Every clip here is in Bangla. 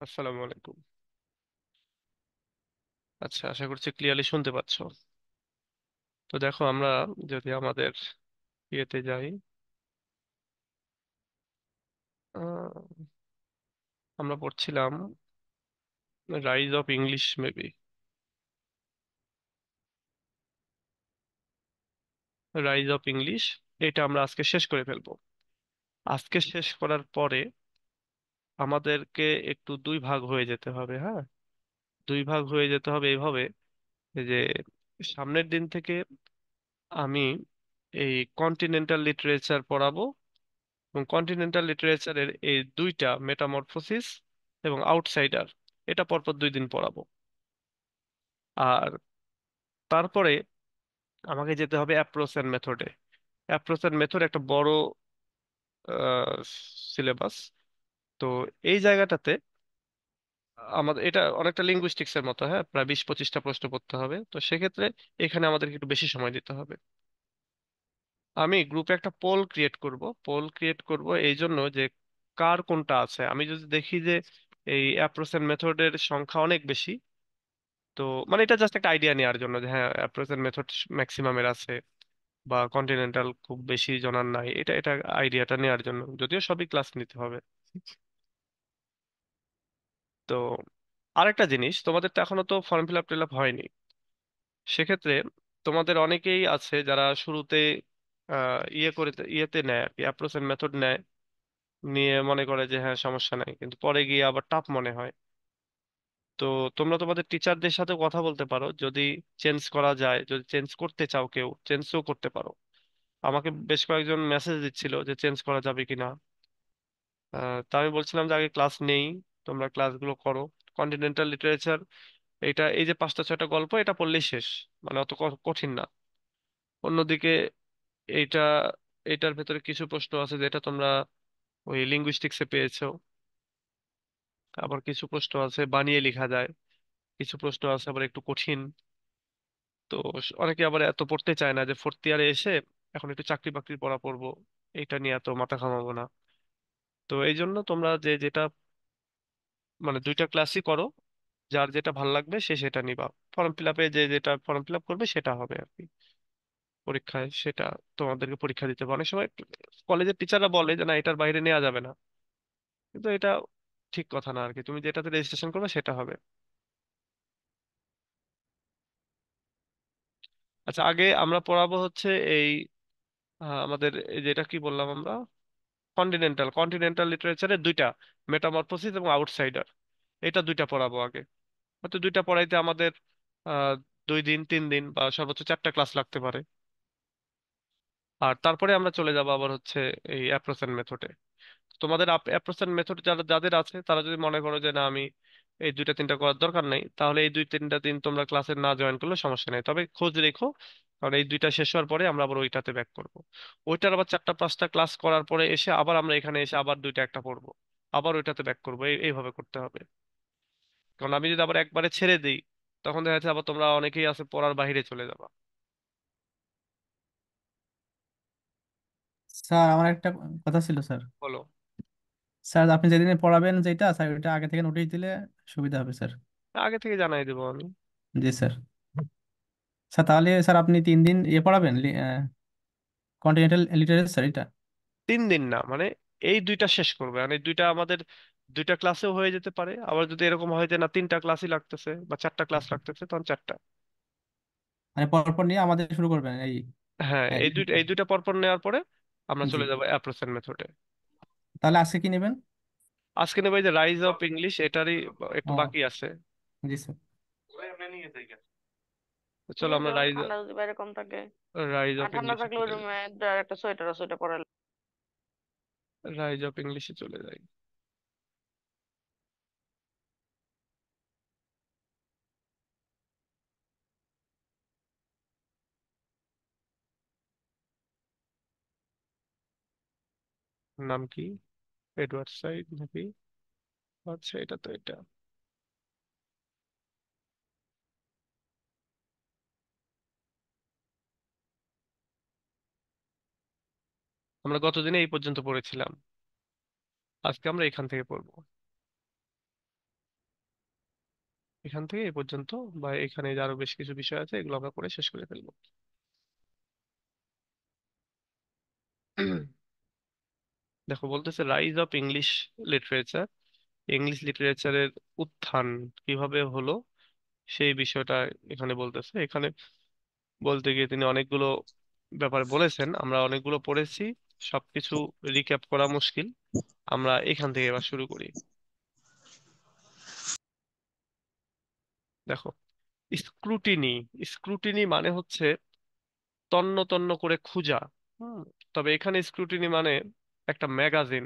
আসসালামু আলাইকুম। আচ্ছা, আশা করছি ক্লিয়ারলি শুনতে পাচ্ছো। তো দেখো, আমরা যদি আমাদের ইয়েতে যাই, আহ, আমরা পড়ছিলাম rise of English maybe. Rise of English, এটা আমরা আজকে শেষ করে ফেলবো। আজকে শেষ করার পরে আমাদেরকে একটু দুই ভাগ হয়ে যেতে হবে, হ্যাঁ। দুই ভাগ হয়ে যেতে হবে এইভাবে যে সামনের দিন থেকে আমি এই কন্টিনেন্টাল লিটারেচার পড়াবো, এবং কন্টিনেন্টাল লিটারেচারের এই দুইটা মেটামরফোসিস এবং আউটসাইডার, এটা পরপর 2 দিন পড়াবো। আর তারপরে আমাকে যেতে হবে অ্যাপ্রোচ এন্ড মেথডে। অ্যাপ্রোচ এন্ড মেথড একটা বড় সিলেবাস। তো এই জায়গাটাতে আমাদের এটা অনেকটা লিঙ্গুইস্টিক্স এর মতো, হ্যাঁ, প্রায় 20-25টা প্রশ্ন পড়তে হবে। তো সেক্ষেত্রে এখানে আমাদেরকে একটু বেশি সময় দিতে হবে। আমি গ্রুপে একটা পোল ক্রিয়েট করব এই জন্য যে কার কোনটা আছে। আমি যদি দেখি যে এই অ্যাপ্রোচ এন্ড মেথডের সংখ্যা অনেক বেশি, তো মানে এটা জাস্ট একটা আইডিয়া নেওয়ার জন্য যে হ্যাঁ, অ্যাপ্রোচ এন্ড মেথড ম্যাক্সিমামের আছে বা কন্টিনেন্টাল খুব বেশি জনার নাই, এটা এটা আইডিয়াটা নেওয়ার জন্য, যদিও সবই ক্লাস নিতে হবে। তো আরেকটা জিনিস, তোমাদের তো এখনো তো form fill up till up হয়নি। সেক্ষেত্রে তোমাদের অনেকেই আছে যারা শুরুতে ইয়েতে নেয় আর কি, অ্যাপ্রোচ এন্ড মেথড নেয়, নিয়ে মনে করে যে হ্যাঁ সমস্যা নাই, কিন্তু পরে গিয়ে আবার টাফ মনে হয়। তো তোমরা তোমাদের টিচারদের সাথে কথা বলতে পারো, যদি চেঞ্জ করা যায়, যদি চেঞ্জ করতে চাও কেউ চেঞ্জও করতে পারো। আমাকে বেশ কয়েকজন মেসেজ দিচ্ছিল যে চেঞ্জ করা যাবে কিনা। তা আমি বলছিলাম যে আগে ক্লাস নেই, তোমরা ক্লাসগুলো করো। কন্টিনেন্টাল লিটারেচার, এটা এই যে 5টা 6টা গল্প এটা পড়লেই শেষ, মানে অত কঠিন না। অন্যদিকে এইটা, এটার ভেতরে কিছু প্রশ্ন আছে যেটা তোমরা ওই লিঙ্গুইস্টিক্সে পেয়েছো, আবার কিছু প্রশ্ন আছে বানিয়ে লেখা যায়, কিছু প্রশ্ন আছে আবার একটু কঠিন। তো অনেকে আবার এত পড়তে চায় না যে ফোর্থ ইয়ারে এসে এখন একটু চাকরি বাকরির পড়া পড়বো, এটা নিয়ে এত মাথা ঘামাবো না। তো এই জন্য তোমরা যে যেটা মানে 2টা ক্লাসই করো, যার যেটা ভাল লাগবে সে সেটা নিবা। ফর্ম ফিল আপে যে যেটা ফর্ম ফিল আপ করবে সেটা হবে আর কি। পরীক্ষায় সেটা তোমাদেরকে পরীক্ষা দিতে হবে। অনেক সময় কলেজের টিচাররা বলে যে না, এটার বাইরে নেওয়া যাবে না, কিন্তু এটা ঠিক কথা না আর কি। তুমি যেটাতে রেজিস্ট্রেশন করবে সেটা হবে। আচ্ছা, আগে আমরা পড়াবো হচ্ছে এই আমাদের এই যেটা কি বললাম আমরা, কন্টিনেন্টাল লিটারেচারের দুইটা, মেটামরফোসিস এবং আউটসাইডার, এটা দুইটা পড়াবো আগে। হয়তো দুইটা পড়াইতে আমাদের 2 দিন 3 দিন বা সর্বোচ্চ 4টা ক্লাস লাগতে পারে। আর তারপরে আমরা চলে যাব আবার হচ্ছে এই অ্যাপ্রোচ এন্ড মেথডে। তোমাদের অ্যাপ্রোচ এন্ড মেথড যারা যাদের আছে তারা যদি মনে করো যে না, আমি এই 2টা 3টা করার দরকার নাই, তাহলে এই 2-3টা দিন তোমরা ক্লাসে না জয়েন করলে সমস্যা নেই, তবে খোঁজ রেখো। কারণ এই দুইটা শেষ হওয়ার পরে আমরা আবার ওইটাতে ব্যাক করব। ওইটার আবার 4টা 5টা ক্লাস করার পরে এসে আবার আমরা এখানে এসে আবার 2টা 1টা পড়বো, আবার ওইটাতে ব্যাক করবো, এইভাবে করতে হবে। কারণ আমি যদি আবার একবারে ছেড়ে দিই, তখন দেখা যাচ্ছে আবার তোমরা অনেকেই আছে পড়ার বাইরে চলে যাবা। স্যার আমার একটা কথা ছিল স্যার। বলো। স্যার আপনি যেদিনে পড়াবেন যেটা স্যার ওইটা আগে থেকে নোটিশ দিলে সুবিধা হবে স্যার। আগে থেকে জানাই দেবো আমি। জি স্যার। স্যার তাহলে স্যার আপনি 3 দিন পড়াবেন কন্টিনেন্টাল লিটারেচার স্যার এটা। 3 দিন না, মানে এই দুইটা শেষ করবে, মানে দুইটা আমাদের দুইটা ক্লাসেও হয়ে যেতে পারে। আবার যদি এরকম হয় যে না, 3টা ক্লাসই লাগতেছে বা 4টা ক্লাস লাগতেছে, তখন 4টা। মানে পরপর নিয়ে আমাদের শুরু করবেন এই। হ্যাঁ, হ্যাঁ, এই দুইটা পরপর নেওয়ার পরে আমরা জি। চলে যাবো অ্যাপ্রোচ এন্ড মেথডে। তাহলে আজকে কি নেবেন? আজকে নেবো এই যে রাইজ অফ ইংলিশ, এটারই একটু ও, বাকি আছে। জি স্যার। তো চলো নিয়ে আমরা যাও, ঠান্ডা যদি বাইরে কম থাকে। রাইজ আর অফ ঠান্ডা ইংলিশে থাকলে ওই চলে যাই। রুমে একটা সোয়েটার সোয়েটার পরে। রাইজ অফ ইংলিশে চলে যাই। নাম কি? এডওয়ার্ড সাইড নাকি? আচ্ছা, এটা তো এটা। আমরা গতদিনে এই পর্যন্ত পড়েছিলাম, আজকে আমরা এখান থেকে পড়বো। এখান থেকে এই পর্যন্ত, বা এখানে যে আরো বেশ কিছু বিষয় আছে এগুলো আমরা পরে শেষ করে ফেলবো। দেখো বলতেছে rise of English literature, English লিটারেচারের উত্থান কিভাবে হলো সেই বিষয়টা এখানে বলতেছে। এখানে বলতে গিয়ে তিনি অনেকগুলো ব্যাপার বলেছেন, আমরা অনেকগুলো পড়েছি, সবকিছু রিক্যাপ করা মুশকিল। আমরা এখান থেকে এবার শুরু করি। দেখো, স্ক্রুটিনি, স্ক্রুটিনি মানে হচ্ছে তন্ন তন্ন করে খুঁজা। হুম, তবে এখানে স্ক্রুটিনি মানে একটা ম্যাগাজিন,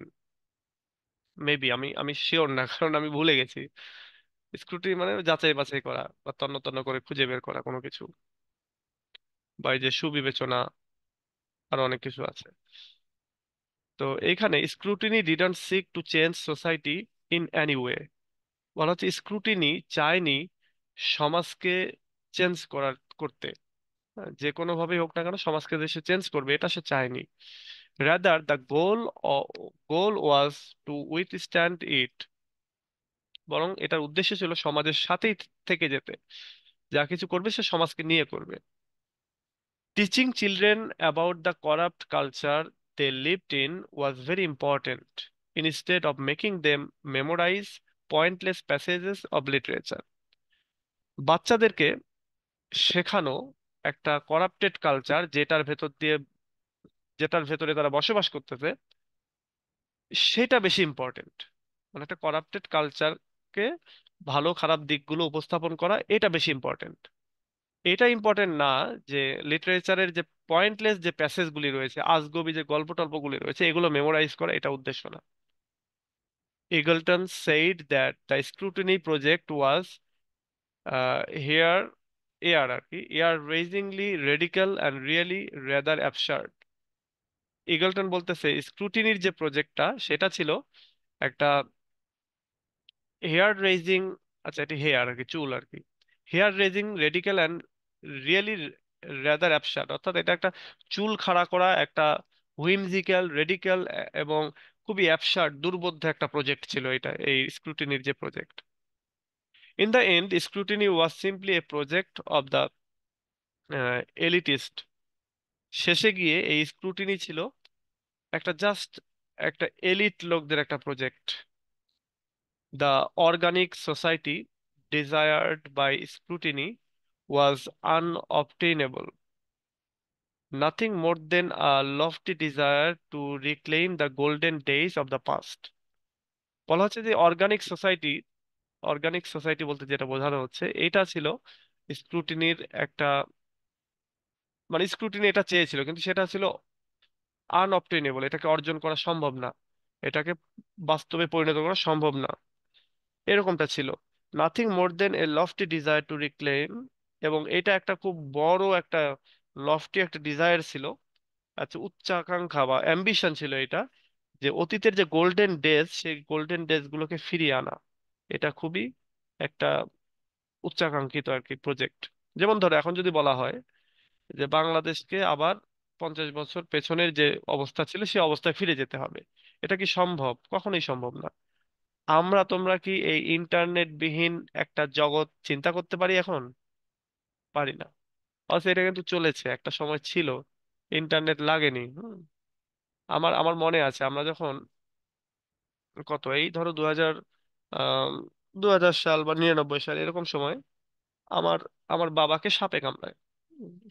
মেবি, আমি আমি শিওর না কারণ আমি ভুলে গেছি। স্ক্রুটিনি মানে যাচাই বাছাই করা বা তন্ন তন্ন করে খুঁজে বের করা কোনো কিছু, বা এই যে সুবিবেচনা, আরো অনেক কিছু আছে। তো এইখানে Scrutiny didn't seek to change society in any way. বলা হচ্ছে স্ক্রুটিনি চায়নি সমাজকে চেঞ্জ করতে, যে কোনো ভাবেই হোক না কেন সমাজকে যে সে চেঞ্জ করবে এটা সে চায়নি। Rather the goal was to withstand it, বরং এটার উদ্দেশ্য ছিল সমাজের সাথেই থেকে যেতে, যা কিছু করবে সে সমাজকে নিয়ে করবে। Teaching children about the corrupt culture they lived in was very important instead of making them memorize pointless passages of literature. বাচ্চাদেরকে শেখানো একটা করাপ্টেড কালচার যেটার ভেতরে তারা বসবাস করতেছে, সেটা বেশি ইম্পর্টেন্ট। মানে একটা করাপ্টেড কালচারকে ভালো খারাপ দিকগুলো উপস্থাপন করা এটা বেশি ইম্পর্টেন্ট। এটা ইম্পর্টেন্ট না যে লিটারেচারের যে পয়েন্টলেস যে প্যাসেজগুলি রয়েছে, আজগুবি যে গল্প টল্পগুলি রয়েছে এগুলো মেমোরাইজ করা, এটা উদ্দেশ্য না। Eagleton said that the scrutiny project was here এয়ার আর কি এয়ার ragingly radical and really rather absurd. Eagleton বলতেছে স্ক্রুটিনির যে প্রজেক্টটা সেটা ছিল একটা হেয়ার রেজিং, আচ্ছা এটি হেয়ার আর কি, চুল আর কি, hair raising radical and really rather absurd, অর্থাৎ এটা একটা চুল খাড়া করা একটা হুইমজিক্যাল রেডিক্যাল এবং খুবই অ্যাবসার্ড দুর্বোধ্য একটা প্রজেক্ট ছিল এটা, এই স্ক্রুটিনির যে project. In the end scrutiny was simply A project of the elitist. শেষে গিয়ে এই স্ক্রুটিনি ছিল একটা জাস্ট একটা এলিট লোকদের একটা project. The organic society desired by scrutiny was unobtainable, nothing more than a lofty desire to reclaim the golden days of the past. বলা হচ্ছে যে অর্গানিক সোসাইটি বলতে যেটা বোঝানো হচ্ছে এটা ছিল স্ক্রুটিনির একটা, মানে স্ক্রুটিনি এটা চেয়েছিল কিন্তু সেটা ছিল আনঅবটেনেবল, এটাকে অর্জন করা সম্ভব না, এটাকে বাস্তবে পরিণত করা সম্ভব না, এরকমটা ছিল। Nothing more than a lofty desire to reclaim, এবং এটা একটা খুব বড় একটা লফটি একটা ডিজায়ার ছিল, আচ্ছা উচ্চাকাঙ্ক্ষা বা অ্যাম্বিশন ছিল এটা, যে অতীতের যে গোল্ডেন ডেজ সেই গোল্ডেন ডেজ গুলোকে ফিরিয়ে আনা। এটা খুবই একটা উচ্চাকাঙ্ক্ষিত আর কি প্রজেক্ট। যেমন ধরো এখন যদি বলা হয় যে বাংলাদেশকে আবার 50 বছর পেছনের যে অবস্থা ছিল সেই অবস্থায় ফিরে যেতে হবে, এটা কি সম্ভব? কখনোই সম্ভব না। আমরা তোমরা কি এই ইন্টারনেট বিহীন একটা জগৎ চিন্তা করতে পারি এখন? পারি না। অথচ এটা কিন্তু চলেছে, একটা সময় ছিল ইন্টারনেট লাগেনি। আমার আমার মনে আছে আমরা যখন কত এই ধরো 2000, আহ 2000 সাল বা 99 সাল এরকম সময় আমার আমার বাবাকে সাপে কামড়ায়।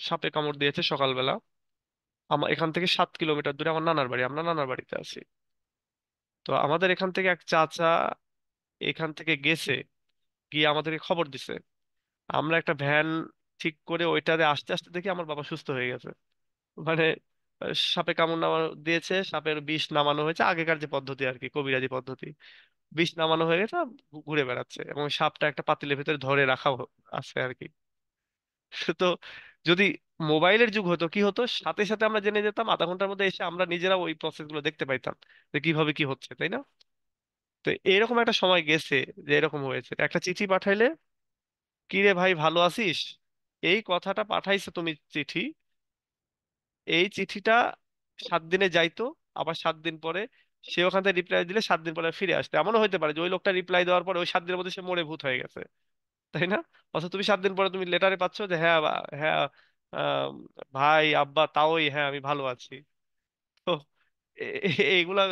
সাপে কামড় দিয়েছে সকালবেলা। আমার এখান থেকে 7 কিলোমিটার দূরে আমার নানার বাড়ি, আমরা নানার বাড়িতে আছি। তো আমাদের এখান থেকে এক চাচা এখান থেকে গেছে, গিয়ে আমাদেরকে খবর দিছে। আমরা একটা ভ্যান ঠিক করে ওইটাতে আস্তে আস্তে দেখি আমার বাবা সুস্থ হয়ে গেছে। মানে সাপে কামড় দিয়েছে, সাপের বিষ নামানো হয়েছে, আগেকার যে পদ্ধতি আর কি, কবিরাজি পদ্ধতি, বিষ নামানো হয়ে গেছে, ঘুরে বেড়াচ্ছে এবং সাপটা একটা পাতিলের ভিতরে ধরে রাখা আছে আর কি। তো যদি মোবাইলের যুগ হতো কি হতো, সাথে সাথে আমরা জেনে যেতাম, আধা ঘন্টার মধ্যে এসে আমরা নিজেরা ওই প্রসেস গুলো দেখতে পাইতাম যে কিভাবে কি হচ্ছে, তাই না? তো এরকম একটা সময় গেছে যে এরকম হয়েছে, একটা চিঠি পাঠাইলে কি রে ভাই ভালো আছিস, এই কথাটা পাঠাইছো তুমি চিঠি, এই চিঠিটা 7 দিনে যাইতো, আবার 7 দিন পরে সে ওখান থেকে রিপ্লাই দিলে 7 দিন পরে ফিরে আসতো। এমনও হইতে পারে যে ওই লোকটা রিপ্লাই দেওয়ার পরে ওই 7 দিনের মধ্যে সে মরে ভূত হয়ে গেছে। তাই না? অথচ তুমি 7 দিন পরে তুমি লেটারে পাচ্ছ যে হ্যাঁ হ্যাঁ, আম, ভাই আব্বা তাওই, হ্যাঁ আমি ভালো আছি। তো এইগুলা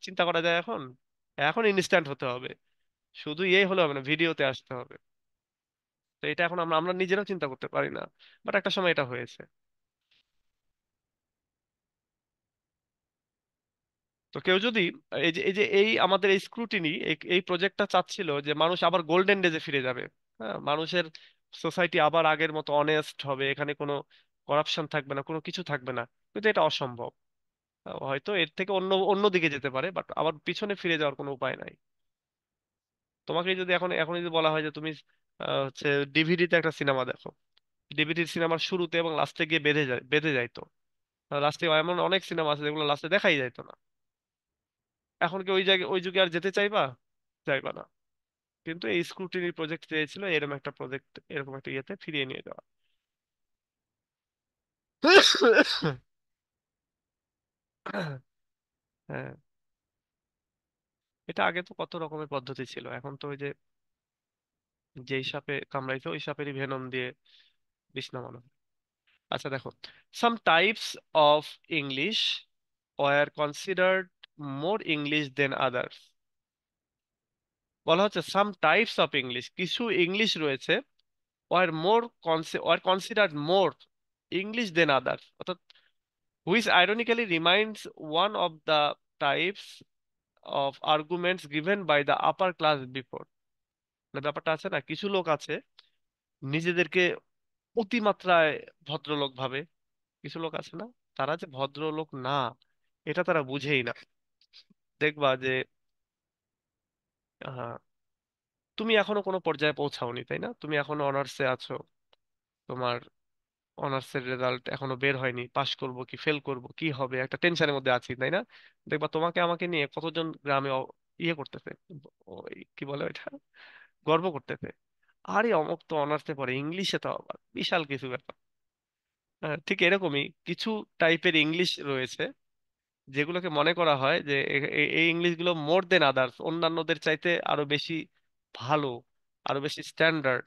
চিন্তা করা যায় এখন? এখন ইনস্ট্যান্ট হতে হবে, শুধু ইয়ে হলে হবে না, ভিডিওতে আসতে হবে। তো এটা এখন আমরা আমরা নিজেরাও চিন্তা করতে পারি না, বাট একটা সময় এটা হয়েছে। তো কেউ যদি এই আমাদের এই স্ক্রুটিনি, এই প্রজেক্টটা চাচ্ছিল যে মানুষ আবার গোল্ডেন ডেজে ফিরে যাবে। হ্যাঁ, মানুষের সোসাইটি আবার আগের মতো অনেস্ট হবে, এখানে কোনো করাপশন থাকবে না, কোনো কিছু থাকবে না। কিন্তু এটা অসম্ভব। হয়তো এর থেকে অন্য অন্য দিকে যেতে পারে, বাট আবার পিছনে ফিরে যাওয়ার কোনো উপায় নাই। তোমাকে যদি এখন এখন যদি বলা হয় যে তুমি হচ্ছে ডিভিডিতে একটা সিনেমা দেখো, ডিভিডির সিনেমার শুরুতে এবং লাস্টে গিয়ে বেঁধে যাইতো, লাস্টে এমন অনেক সিনেমা আছে যেগুলো লাস্টে দেখাই যাইতো না। এখন কি ওই জায়গায় ওই যুগে আর যেতে চাইবা? চাইবা না। কিন্তু এই স্ক্রুটিনি প্রজেক্ট চেয়েছিল এরকম একটা প্রজেক্ট, এরকম একটা ইয়েতে ফিরিয়ে নিয়ে যাওয়া। হ্যাঁ, এটা আগে তো কত রকমের পদ্ধতি ছিল, এখন তো ওই যে যেই সাপে কামড়াইছে ওই সাপেরই ভেনম দিয়ে বিষ নামানো হয়। আচ্ছা দেখো, some types of English were considered more English than others. বলা হচ্ছে সাম টাইপস অফ ইংলিশ, কিছু ইংলিশ রয়েছে, were considered more English than others, অর্থাৎ which ironically reminds one of the types of arguments given by the upper class before। মানে ব্যাপারটা আছে না, কিছু লোক আছে নিজেদেরকে অতিমাত্রায় ভদ্রলোক ভাবে, কিছু লোক আছে না তারা যে ভদ্রলোক না এটা তারা বুঝেই না। দেখবা যে আহ, তুমি এখনো কোনো পর্যায়ে পৌঁছাওনি, তাই না? তুমি এখনো অনার্সে আছো, তোমার অনার্সের রেজাল্ট এখনো বের হয়নি, পাশ করব কি ফেল করব কি হবে, একটা টেনশনের মধ্যে আছি, তাই না? দেখবা তোমাকে আমাকে নিয়ে কতজন গ্রামে ইয়ে করতেছে, ওই কি বলে ওইটা, গর্ব করতেছে। আরে অমুক তো অনার্সে পড়ে, ইংলিশে তো আবার বিশাল কিছু ব্যাপার। ঠিক এরকমই কিছু টাইপের ইংলিশ রয়েছে যেগুলোকে মনে করা হয় যে এই ইংলিশ গুলো মোর দেন আদার্স, অন্যান্যদের চাইতে আরো বেশি ভালো, আরো বেশি standard.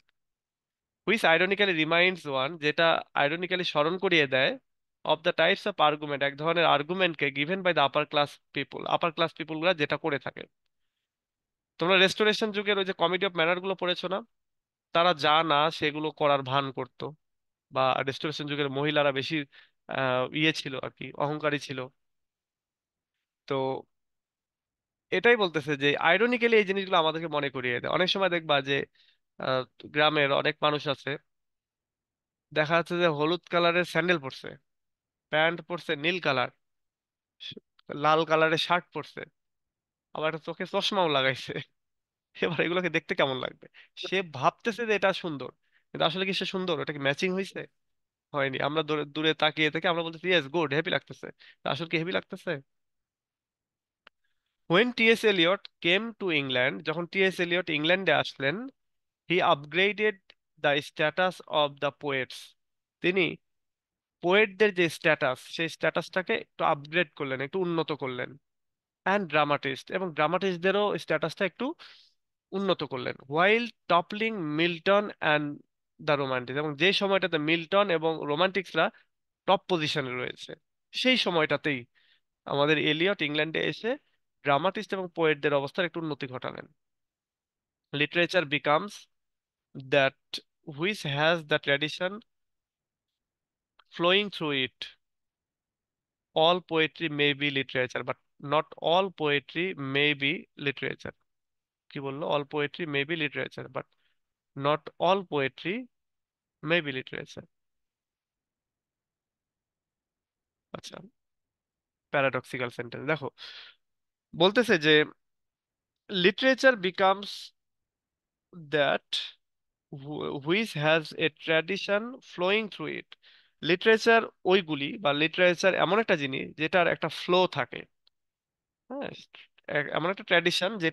Which ironically reminds one, যেটা আইরনিক্যালি স্মরণ করিয়ে দেয়, of the types of argument, এক ধরনের আর্গুমেন্টকে given by the upper class people, upper class people গুলা যেটা করে থাকে। তোমরা রেস্টোরেশন যুগের ওই যে কমিটি অফ ম্যানার গুলো পড়েছো না? তারা যা না সেগুলো করার ভান করতো, বা রেস্টোরেশন যুগের মহিলারা বেশি ইয়ে ছিল আর কি, অহংকারী ছিল। তো এটাই বলতেছে যে আইরনিক্যালি এই জিনিসগুলো আমাদেরকে মনে করিয়ে দেয়। অনেক সময় দেখবা যে আহ, গ্রামের অনেক মানুষ আছে, দেখা যাচ্ছে যে হলুদ কালারের স্যান্ডেল পরছে, প্যান্ট পরছে নীল কালার, লাল কালারের শার্ট পরছে, আবার একটা চোখে চশমাও লাগাইছে। এবার এগুলোকে দেখতে কেমন লাগবে? সে ভাবতেছে যে এটা সুন্দর, কিন্তু আসলে কি সে সুন্দর? ওটা কি ম্যাচিং হয়েছে? হয়নি। আমরা দূরে দূরে তাকিয়ে থেকে আমরা বলতেছি ইয়েস গুড, হ্যাপি লাগতেছে। তা আসলে কি হেভি লাগতেছে? When TS Eliot came to England, যখন টিএস এলিয়ট ইংল্যান্ডে আসলেন, he upgraded the status of the poets, তিনি পোয়েটদের যে স্ট্যাটাস সেই স্ট্যাটাসটাকে একটু আপগ্রেড করলেন, একটু উন্নত করলেন। অ্যান্ড ড্রামাটিস্ট, এবং ড্রামাটিস্টদেরও স্ট্যাটাসটা একটু উন্নত করলেন। While toppling Milton and the Romantic, এবং যে সময়টাতে মিল্টন এবং রোমান্টিক্সরা টপ পজিশনে রয়েছে, সেই সময়টাতেই আমাদের এলিয়ট ইংল্যান্ডে এসে ড্রামাটিস্ট এবং পোয়েটদের অবস্থার একটু উন্নতি ঘটালেন। Literature becomes that which has the tradition flowing through it. All poetry may be literature, but not all poetry may be literature। কি বললো? all poetry may be literature, but not all poetry may be literature। আচ্ছা, প্যারাডক্সিক্যাল সেন্টেন্স দেখো, বলতেছে যে literature becomes that which has a tradition flowing through it। Literature ওইগুলি, বা লিটারেচার এমন একটা জিনিস যেটার একটা ফ্লো থাকে। হ্যাঁ, এমন একটা ট্র্যাডিশন যে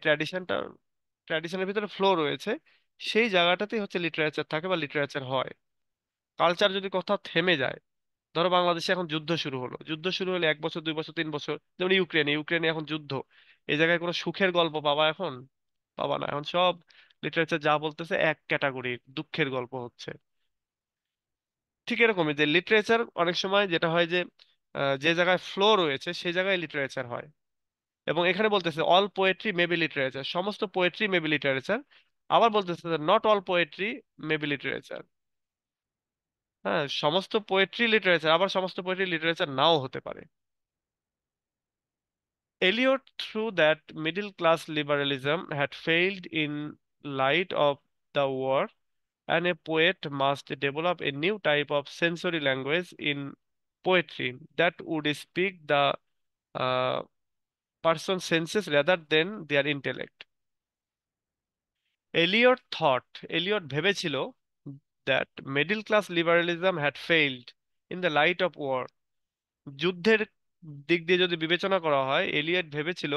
ট্র্যাডিশনের ভিতরে ফ্লো রয়েছে, সেই জায়গাটাতেই হচ্ছে লিটারেচার থাকে বা লিটারেচার হয়। কালচার যদি কোথাও থেমে যায়, ধরো বাংলাদেশে এখন যুদ্ধ শুরু হলো, যুদ্ধ শুরু হলে 1 বছর 2 বছর 3 বছর, যেমন ইউক্রেনে ইউক্রেনে এখন যুদ্ধ, এই জায়গায় কোনো সুখের গল্প পাবা এখন? পাবা না। এখন সব লিটারেচার যা বলতেছে এক ক্যাটাগরি, দুঃখের গল্প হচ্ছে। ঠিক এরকমই যে লিটারেচার অনেক সময় যেটা হয় যে যে জায়গায় ফ্লো রয়েছে সেই জায়গায় লিটারেচার হয়। এবং এখানে বলতেছে all poetry may be literature, সমস্ত পোয়েট্রি মে বি লিটারেচার। আবার বলতেছে not all poetry may be literature. হ্যাঁ, সমস্ত পোয়েট্রি লিটারেচার, আবার সমস্ত পোয়েট্রি লিটারেচার নাও হতে পারে। Eliot through that middle class liberalism had failed in light of the war, and a poet must develop a new type of sensory language in poetry that would speak the uh, person's senses rather than their intellect. Eliot thought, Eliot ভেবেছিল that middle class liberalism had failed in the light of war. যুদ্ধের দিক দিয়ে যদি বিবেচনা করা হয়, এলিয়ট ভেবেছিল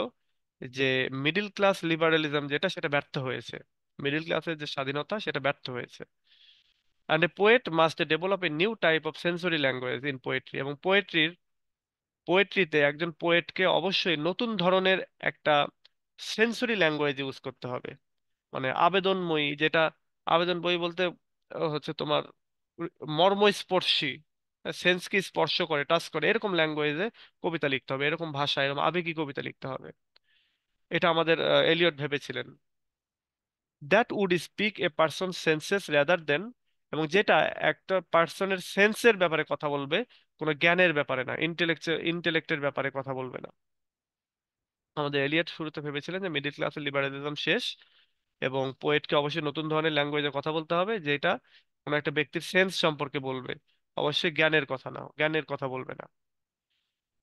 যে মিডল ক্লাস লিবারালিজম যেটা, সেটা ব্যর্থ হয়েছে। মিডল ক্লাসের যে স্বাধীনতা সেটা ব্যর্থ হয়েছে। And a poet must develop a new type of sensory language in poetry, এবং পোয়েট্রিতে একজন পোয়েটকে অবশ্যই নতুন ধরনের একটা সেন্সরি ল্যাঙ্গুয়েজ ইউজ করতে হবে। মানে আবেদনময়ী, যেটা আবেদনময়ী বলতে হচ্ছে তোমার মর্মস্পর্শী, সেন্সকে স্পর্শ করে, টাচ করে, এরকম ল্যাঙ্গুয়েজে কবিতা লিখতে হবে, এরকম ভাষায়, এরকম আবেগী কবিতা লিখতে হবে। এটা আমাদের এলিয়ট ভেবেছিলেন। That would speak a person senses rather than, এবং যেটা একটা পার্সনের সেন্সের ব্যাপারে কথা বলবে, কোনো জ্ঞানের ব্যাপারে না, ইন্টেলেক্টের ব্যাপারে কথা বলবে না। আমাদের এলিয়ট শুরুতে ভেবেছিলেন যে মিডিল ক্লাসের লিবারালিজম শেষ, এবং পোয়েটকে অবশ্যই নতুন ধরনের ল্যাঙ্গুয়েজে কথা বলতে হবে, যেটা কোনো একটা ব্যক্তির সেন্স সম্পর্কে বলবে, অবশ্যই জ্ঞানের কথা না, জ্ঞানের কথা বলবে না।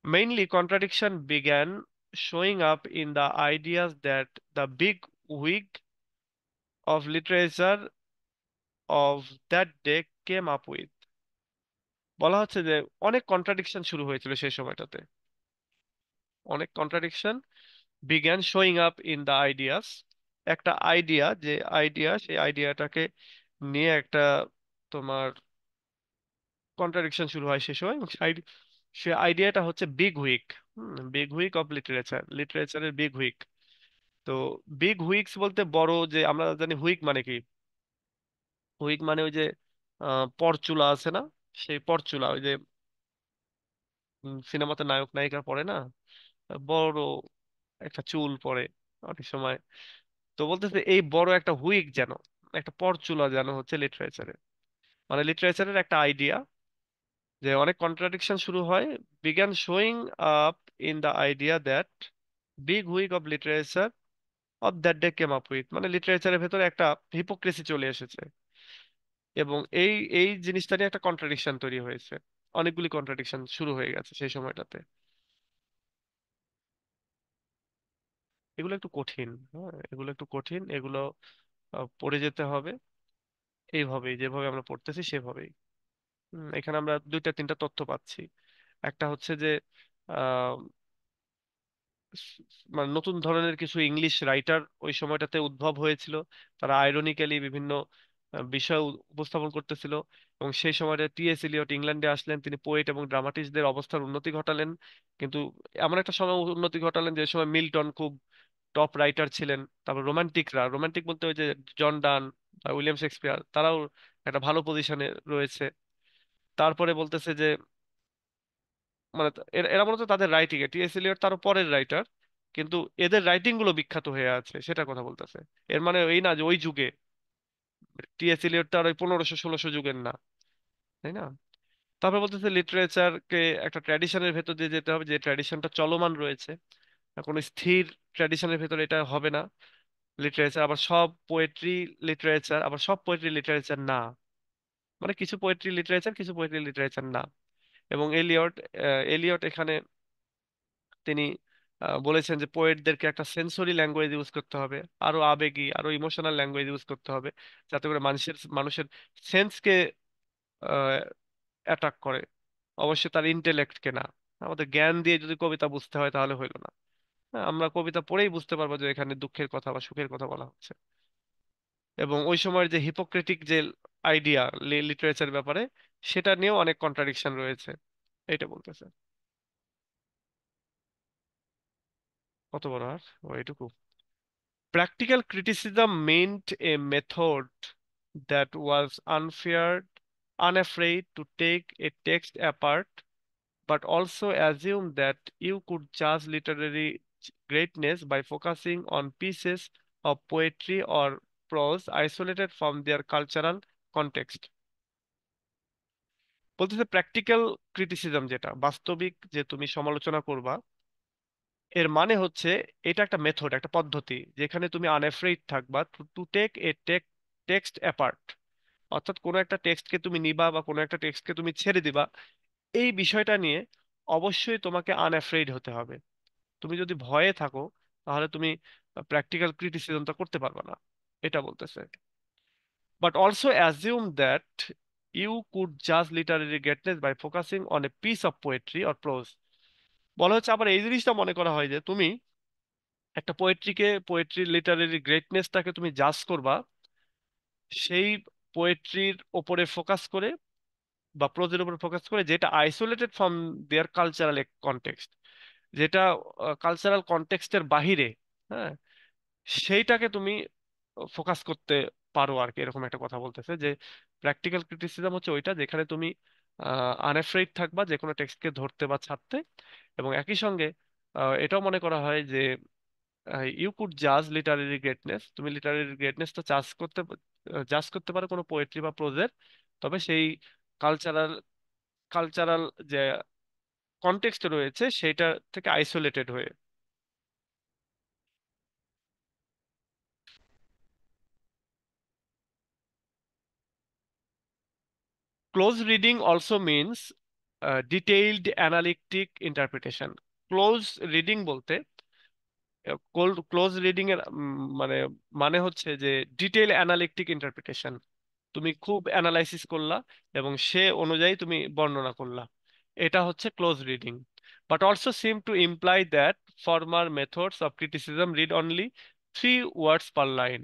Mainly, contradiction began showing up in the ideas that the big wig of literature of that day came up with. বলা হচ্ছে যে অনেক কন্ট্রাডিকশন শুরু হয়েছিল সেই সময়টাতে, অনেক কন্ট্রাডিকশন বিজ্ঞান showing up in the ideas. একটা আইডিয়া, যে আইডিয়া, সেই আইডিয়াটাকে নিয়ে একটা তোমার কন্ট্রাডিকশন শুরু হয় সেই সময়। এবং সে আইডিয়াটা হচ্ছে bigwig. Bigwig of literature, লিটারেচারের বিগ হুইক। তো বিগ হুইকস বলতে বড়, যে আমরা জানি হুইক মানে কি, হুইক মানে ওই যে পরচুলা আছে না, সেই পরচুলা, ওই যে সিনেমাতে নায়ক নায়িকা পরে না, বড় একটা চুল পরে অনেক সময়। তো বলতেছে এই বড় একটা হুইক যেন, একটা পরচুলা যেন হচ্ছে লিটারেচারে, মানে লিটারেচারের একটা আইডিয়া, যে অনেক কন্ট্রাডিকশন শুরু হয়, বিজ্ঞান showing up in the idea that bigwig of literature of that day came up with, মানে লিটারেচারের ভেতরে একটা হিপোক্রেসি চলে এসেছে। এবং এই এই জিনিসটা নিয়ে একটা কন্ট্রাডিকশন তৈরি হয়েছে, অনেকগুলি কন্ট্রাডিকশন শুরু হয়ে গেছে সেই সময়টাতে। এগুলো একটু কঠিন, হ্যাঁ এগুলো একটু কঠিন, এগুলো পড়ে যেতে হবে এইভাবেই, যেভাবে আমরা পড়তেছি সেভাবেই। এখানে আমরা দুইটা তিনটা তথ্য পাচ্ছি। একটা হচ্ছে যে মানে নতুন ধরনের কিছু ইংলিশ রাইটার ওই সময়টাতে উদ্ভব হয়েছিল। তারা আইরনিক্যালি বিভিন্ন বিষয় উপস্থাপন করতেছিল। এবং সেই সময়টা টি.এস. এলিয়ট ইংল্যান্ডে আসলেন, তিনি পোয়েট এবং ড্রামাটিস্টদের অবস্থার উন্নতি ঘটালেন। কিন্তু এমন একটা সময় উন্নতি ঘটালেন যে সময় মিল্টন খুব টপ রাইটার ছিলেন। তারপর রোমান্টিকরা, রোমান্টিক বলতে ওই যে জন ডান বা উইলিয়াম শেক্সপিয়ার, তারাও একটা ভালো পজিশনে রয়েছে। তারপরে বলতেছে যে মানে এরা মূলত তাদের রাইটিং এ, টি.এস. এলিয়ট তারও পরের রাইটার, কিন্তু এদের রাইটিং গুলো বিখ্যাত হয়ে আছে, সেটা কথা বলতেছে। এর মানে এই না যে ওই যুগে টি.এস. এলিয়ট তার ওই 1500-1600 যুগের না, তাই না? তারপর বলতেছে লিটারেচারকে একটা ট্র্যাডিশনের ভেতর দিয়ে যেতে হবে, যে ট্র্যাডিশনটা চলমান রয়েছে, কোনো স্থির ট্র্যাডিশনের ভেতরে এটা হবে না। লিটারেচার আবার সব পোয়েট্রি লিটারেচার, আবার সব পোয়েট্রি লিটারেচার না, মানে কিছু পোয়েট্রি লিটারেচার, কিছু পোয়েট্রি লিটারেচার না। এবং এলিয়ট এখানে তিনি বলেছেন যে পোয়েটদেরকে একটা সেন্সরি ল্যাঙ্গুয়েজ ইউজ করতে হবে, আরো আবেগী, আরো ইমোশনাল ল্যাঙ্গুয়েজ ইউজ করতে হবে, যাতে করে মানুষের মানুষের সেন্সকে অ্যাটাক করে, অবশ্যই তার ইন্টেলেক্টকে না। আমাদের জ্ঞান দিয়ে যদি কবিতা বুঝতে হয় তাহলে হইলো না। হ্যাঁ, আমরা কবিতা পড়েই বুঝতে পারবো যে এখানে দুঃখের কথা বা সুখের কথা বলা হচ্ছে। এবং ওই সময়ের যে হিপোক্রেটিক যে আইডিয়া লিটারেচার ব্যাপারে, সেটা নিয়েও অনেক কন্ট্রাডিকশন রয়েছে, এটা বলতেছে। কত বড় আর, ও এইটুকু। Practical criticism meant a method that was unafraid to take a text apart, but also assumed that you could judge literary greatness by focusing on pieces of poetry or prose isolated from their cultural context. বলতেছে প্র্যাকটিক্যাল ক্রিটিসিজম, যেটা বাস্তবিক যে তুমি সমালোচনা করবা, এর মানে হচ্ছে এটা একটা মেথড, একটা পদ্ধতি যেখানে তুমি আনএফ্রেড থাকবা to take a text apart, অর্থাৎ কোনো একটা টেক্সটকে তুমি নিবা বা কোনো একটা টেক্সটকে তুমি ছেড়ে দিবা। এই বিষয়টা নিয়ে অবশ্যই তোমাকে আনএফ্রেড হতে হবে। তুমি যদি ভয়ে থাকো তাহলে তুমি প্র্যাকটিক্যাল ক্রিটিসিজমটা করতে পারবে না, এটা বলতেছে। But also assume that you could জাজ literary greatness by focusing on a piece of poetry or prose. বলা হচ্ছে আবার এই জিনিসটা মনে করা হয় যে তুমি একটা পোয়েট্রি লিটারেরি গ্রেটনেসটাকে তুমি জাজ করবা সেই পোয়েট্রির ওপরে ফোকাস করে বা প্রোজের উপর ফোকাস করে, যেটা isolated from their cultural context, যেটা কালচারাল কনটেক্সটের বাহিরে, হ্যাঁ, সেইটাকে তুমি ফোকাস করতে পারো আর কি। এরকম একটা কথা বলতেছে যে প্র্যাকটিক্যাল ক্রিটিসিজম হচ্ছে ওইটা যেখানে তুমি আনএফ্রেড থাকবা যে কোনো টেক্সটকে ধরতে বা ছাড়তে, এবং একই সঙ্গে এটাও মনে করা হয় যে ইউ কুড জাজ লিটারেরি গ্রেটনেস, তুমি লিটারেরি গ্রেটনেসটা জাজ করতে পারো কোনো পোয়েট্রি বা প্রোজের, তবে সেই কালচারাল কালচারাল যে কনটেক্সট রয়েছে সেটা থেকে আইসোলেটেড হয়ে। Close reading also means detailed analytic interpretation. Close reading বলতে, ক্লোজ রিডিং এর মানে মানে হচ্ছে যে ডিটেইল অ্যানালিটিক ইন্টারপ্রিটেশন, তুমি খুব অ্যানালাইসিস করলা এবং সে অনুযায়ী তুমি বর্ণনা করলা, এটা হচ্ছে close reading. But also seem to imply that former methods of criticism read only 3 words per line.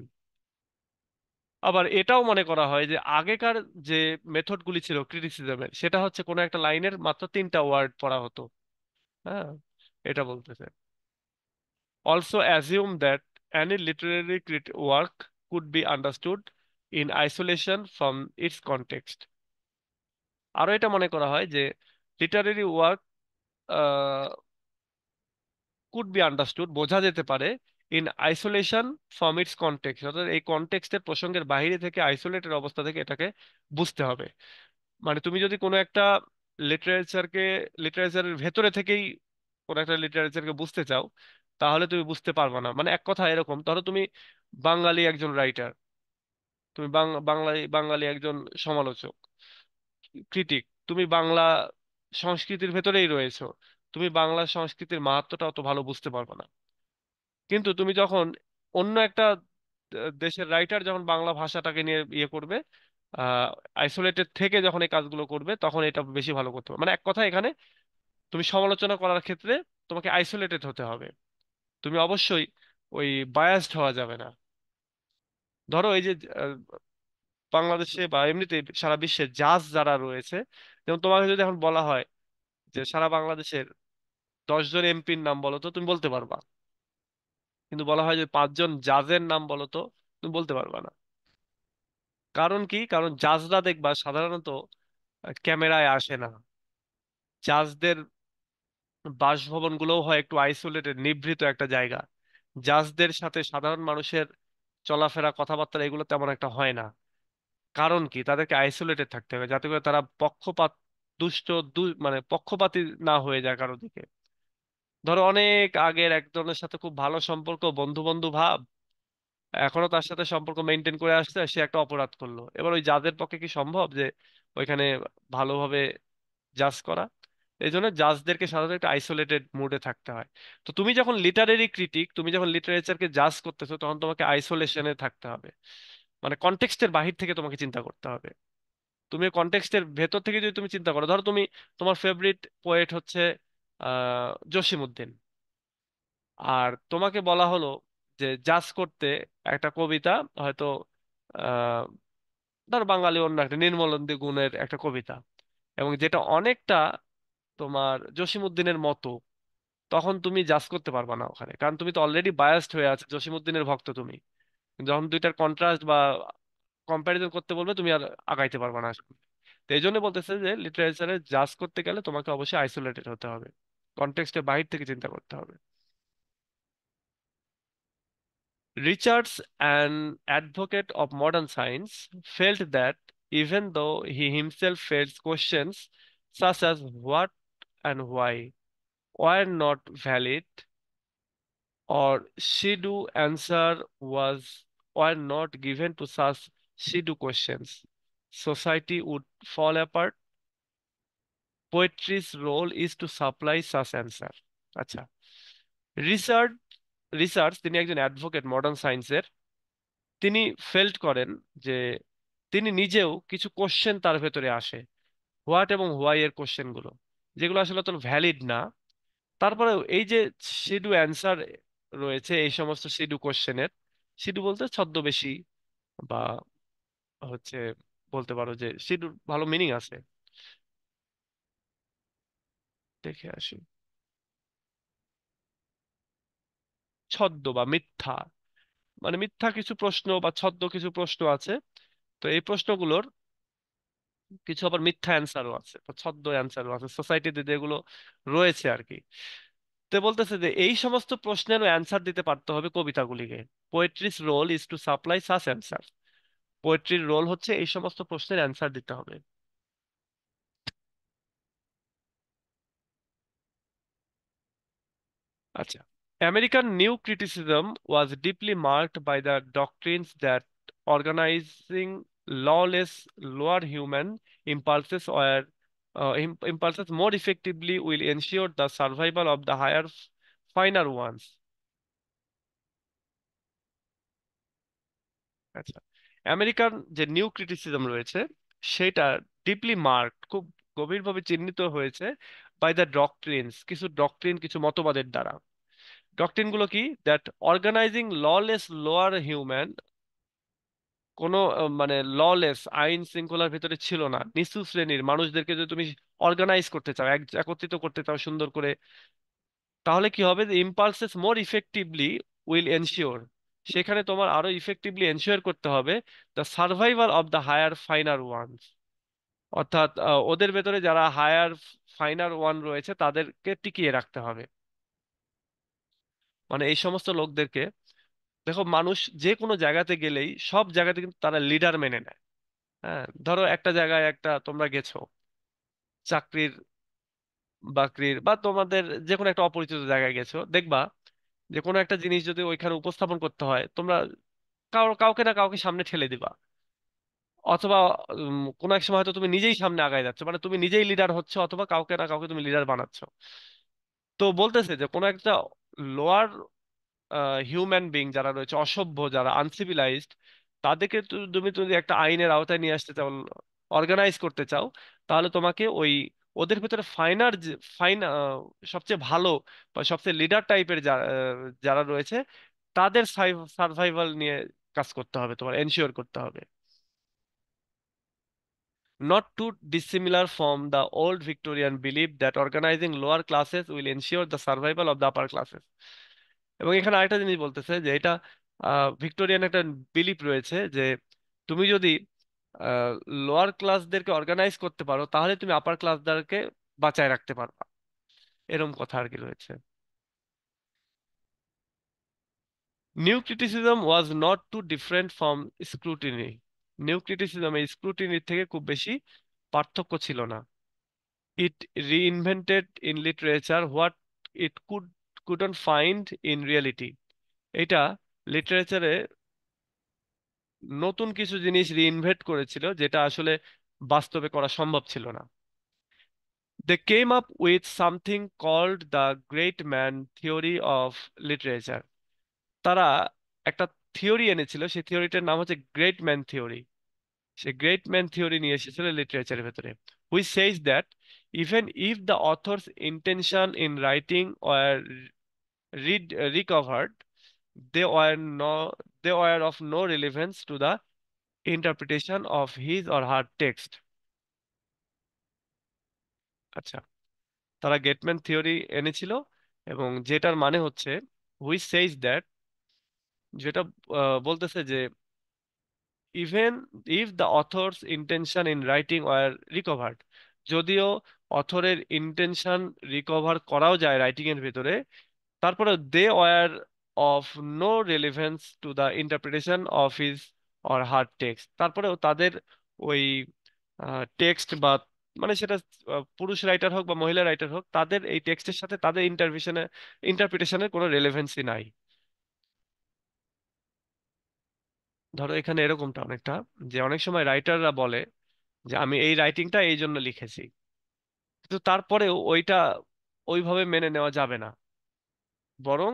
আবার এটাও মনে করা হয় যে আগেকার যে মেথডগুলি ছিল ক্রিটিসিজমের, সেটা হচ্ছে কোনো একটা লাইনের মাত্র 3টা ওয়ার্ড পড়া হতো। হ্যাঁ, এটা বলতেছে। Also assume that any literary work could be understood in isolation from its context. আরো এটা মনে করা হয় যে literary work could be understood, বোঝা যেতে পারে, in isolation from its context, অর্থাৎ এই কনটেক্সটের প্রসঙ্গের বাইরে থেকে আইসোলেটেড অবস্থা থেকে এটাকে বুঝতে হবে। মানে তুমি যদি কোনো একটা লিটারেচারকে লিটারেচারের ভেতরে থেকেই কোনো একটা লিটারেচারকে বুঝতে চাও, তাহলে তুমি বুঝতে পারবে না। মানে এক কথা এরকম, ধরো তুমি বাঙালি একজন রাইটার, তুমি বাঙালি একজন সমালোচক, ক্রিটিক, তুমি বাংলা সংস্কৃতির ভেতরেই রয়েছো, তুমি বাংলা সংস্কৃতির মাহাত্ম্যটা অত ভালো বুঝতে পারবে না। কিন্তু তুমি যখন অন্য একটা দেশের রাইটার যখন বাংলা ভাষাটাকে নিয়ে ইয়ে করবে, আইসোলেটেড থেকে যখন এই কাজগুলো করবে, তখন এটা বেশি ভালো করতে পারবে। মানে এক কথা এখানে তুমি সমালোচনা করার ক্ষেত্রে তোমাকে আইসোলেটেড হতে হবে, তুমি অবশ্যই ওই বায়াসড হওয়া যাবে না। ধরো এই যে আহ, বাংলাদেশে বা এমনিতে সারা বিশ্বে জাজ যারা রয়েছে, যেমন তোমাকে যদি এখন বলা হয় যে সারা বাংলাদেশের 10 জন এমপির নাম বলো তো, তুমি বলতে পারবা। কিন্তু বলা হয় যে 5 জন জাজের নাম বলো তো, তুমি বলতে পারবা না। কারণ কি? কারণ জাজরা দেখবা সাধারণত ক্যামেরায় আসে না। জাজদের বাসভবনগুলোও হয় একটু আইসোলেটেড, নিভৃত একটা জায়গা। জাজদের সাথে সাধারণ মানুষের চলাফেরা কথাবার্তা এগুলো তেমন একটা হয় না। কারণ কি? তাদেরকে আইসোলেটেড থাকতে হবে যাতে করে তারা পক্ষপাত দুষ্ট মানে পক্ষপাতী না হয়ে যায় কারো দিকে। ধরো অনেক আগের একজনের সাথে খুব ভালো সম্পর্ক, বন্ধু বন্ধু ভাব, এখনো তার সাথে সম্পর্ক মেনটেন করে আসছে, সে একটা অপরাধ করলো, এবার ওই জাজের পক্ষে কি সম্ভব যে ওইখানে ভালোভাবে জাজ করা? এই জন্য জাজদেরকে সাধারণত একটা আইসোলেটেড মুডে থাকতে হয়। তো তুমি যখন লিটারেরি ক্রিটিক, তুমি যখন লিটারেচারকে জাজ করতেছো, তখন তোমাকে আইসোলেশনে থাকতে হবে। মানে কনটেক্সটের বাহির থেকে তোমাকে চিন্তা করতে হবে। তুমি কনটেক্সটের ভেতর থেকে যদি তুমি চিন্তা করো, ধরো তুমি, তোমার ফেভারিট পোয়েট হচ্ছে জসিমউদ্দিন, আর তোমাকে বলা হলো যে জাজ করতে একটা কবিতা, হয়তো আহ ধরো বাঙালি অন্য একটা নির্মলেন্দু গুণের একটা কবিতা, এবং যেটা অনেকটা তোমার জসিমউদ্দিনের মতো, তখন তুমি জাজ করতে পারবা না ওখানে, কারণ তুমি তো অলরেডি বায়াসড হয়ে আছো, জসিমউদ্দিনের ভক্ত তুমি। যখন দুইটার কন্ট্রাস্ট বা কম্প্যারিজন করতে বলবে, তুমি আর আগাইতে পারবে না। তো এই জন্য বলতেছে যে লিটারেচারে জাজ করতে গেলে তোমাকে অবশ্যই আইসোলেটেড হতে হবে, কনটেক্সটের বাহির থেকে চিন্তা করতে হবে। Richards, an advocate of modern science, felt that even though he himself faced questions such as what and why were not valid, or pseudo answer was were not given to such pseudo questions, society would fall apart. Poetry's role is to supply such answer. আচ্ছা, রিসার্চ রিসার্চ তিনি একজন অ্যাডভোকেট মডার্ন সায়েন্সের। তিনি ফেল্ট করেন যে তিনি নিজেও কিছু কোশ্চেন তার ভেতরে আসে, হোয়াট এবং হোয়াই এর কোশ্চেন গুলো, যেগুলো আসলে তো ভ্যালিড না। তারপরে এই যে সিডু অ্যান্সার রয়েছে এই সমস্ত সিডু কোশ্চেনের, সিডু বলতে ছদ্মবেশী বা হচ্ছে বলতে পারো যে সিডুর ভালো মিনিং আছে, দেখে আসি। ছদ্ম বা মিথ্যা, মানে মিথ্যা কিছু প্রশ্ন বা ছদ্ম কিছু প্রশ্ন আছে। তো এই প্রশ্নগুলোর কিছু আবার মিথ্যা অ্যান্সারও আছে বা ছদ্ম অ্যান্সারও আছে সোসাইটিতে যেগুলো রয়েছে আর কি। তো বলতেছে যে এই সমস্ত প্রশ্নেরও অ্যান্সার দিতে পারতে হবে কবিতাগুলিকে। Poetry's role is to supply such answer. পোয়েট্রির রোল হচ্ছে এই সমস্ত প্রশ্নের অ্যান্সার দিতে হবে। আচ্ছা, American new criticism was deeply marked by the doctrines that organizing lawless lower human impulses or impulses more effectively will ensure the survival of the higher finer ones. আচ্ছা, আমেরিকান যে নিউ ক্রিটিসিজম রয়েছে সেটা ডিপলি মার্ক, খুব গভীরভাবে চিহ্নিত হয়েছে বাই দ্য ডক্ট্রিনস, কিছু ডক্ট্রিন কিছু মতবাদের দ্বারা। ডক্ট্রিন গুলো কি? That organizing lawless lower human, কোন মানে ললেস আইন শৃঙ্খলার ভিতরে ছিল না নিচু শ্রেণীর মানুষদেরকে যদি তুমি অর্গানাইজ করতে চাও, একত্রিত করতে চাও সুন্দর করে, তাহলে কি হবে? যে impulses more effectively will ensure, সেখানে তোমার আরো ইফেক্টিভলি এনশিওর করতে হবে the survival of the higher finer ones. অর্থাৎ ওদের ভেতরে যারা হায়ার ফাইনার ওয়ান রয়েছে তাদেরকে টিকিয়ে রাখতে হবে। মানে এই সমস্ত লোকদেরকে, দেখো মানুষ যে কোনো জায়গাতে গেলেই সব জায়গাতে কিন্তু তারা লিডার মেনে নেয়। হ্যাঁ, ধরো একটা জায়গায় একটা তোমরা গেছো চাকরির বাকরির বা তোমাদের যে কোনো একটা অপরিচিত জায়গায় গেছো, দেখবা যে কোনো একটা জিনিস যদি ওইখানে উপস্থাপন করতে হয়, তোমরা কাউকে না কাউকে সামনে ঠেলে দিবা। অথবা কোনো এক সময় হয়তো তুমি নিজেই সামনে আগায় যাচ্ছ, মানে তুমি নিজেই লিডার হচ্ছে অথবা কাউকে না কাউকে তুমি লিডার বানাচ্ছ। তো বলতেছে যে কোনো একটা লোয়ার হিউম্যান বিং যারা রয়েছে, অসভ্য যারা আনসিভিলাইজড, তাদেরকে তুমি যদি একটা আইনের আওতায় নিয়ে আসতে চাও, অর্গানাইজ করতে চাও, তাহলে তোমাকে ওই ওদের ভিতরে ফাইনার ফাইন সবচেয়ে ভালো বা সবচেয়ে লিডার টাইপের যারা রয়েছে তাদের সার্ভাইভাল নিয়ে কাজ করতে হবে, তোমার এনশিওর করতে হবে। Not too dissimilar from the old Victorian belief that organizing lower classes will ensure the survival of the upper classes. এবং এখানে আরেকটা জিনিস বলতেছে যে এটা ভিক্টোরিয়ান একটা বিলিফ রয়েছে যে তুমি যদি লোয়ার ক্লাসদেরকে অর্গানাইজ করতে পারো তাহলে তুমি আপার ক্লাসদেরকে বাঁচায় রাখতে পারবা, এরকম কথা আর কি রয়েছে। New criticism was not too different from Scrutiny. New Criticism এই স্ক্রুটিনির থেকে খুব বেশি পার্থক্য ছিল না। It reinvented in literature what it couldn't find in reality. এটা লিটারেচারে নতুন কিছু জিনিস রিইনভেন্ট করেছিল যেটা আসলে বাস্তবে করা সম্ভব ছিল না। They came up with something called the great man theory of literature. তারা একটা থিওরি এনেছিল, সেই থিওরিটার নাম হচ্ছে গ্রেট ম্যান থিওরি। সে গ্রেট ম্যান থিওরি নিয়ে এসেছিল লিটারেচারের ভেতরে, which says that even if the author's intention in writing were recovered, they were no they were of no relevance to the interpretation of his or her text. আচ্ছা, তারা গেটম্যান থিওরি এনেছিল এবং যেটার মানে হচ্ছে হুইচ সেইজ দ্যাট, যেটা বলতেছে যে even if the author's intention in writing were recovered, যদিও অথরের ইন্টেনশন রিকভার করাও যায় রাইটিং এর ভিতরে, তারপরে they were of no relevance to the interpretation of his or her text, তারপরেও তাদের ওই টেক্সট বা মানে সেটা পুরুষ রাইটার হোক বা মহিলা রাইটার হোক, তাদের এই টেক্সটের সাথে তাদের ইন্টারপ্রিটেশনের কোনো রেলেভেন্সি নাই। ধরো এখানে এরকমটা অনেকটা, যে অনেক সময় রাইটাররা বলে যে আমি এই রাইটিংটা এই জন্য লিখেছি, কিন্তু তারপরেও ওইটা ওইভাবে মেনে নেওয়া যাবে না, বরং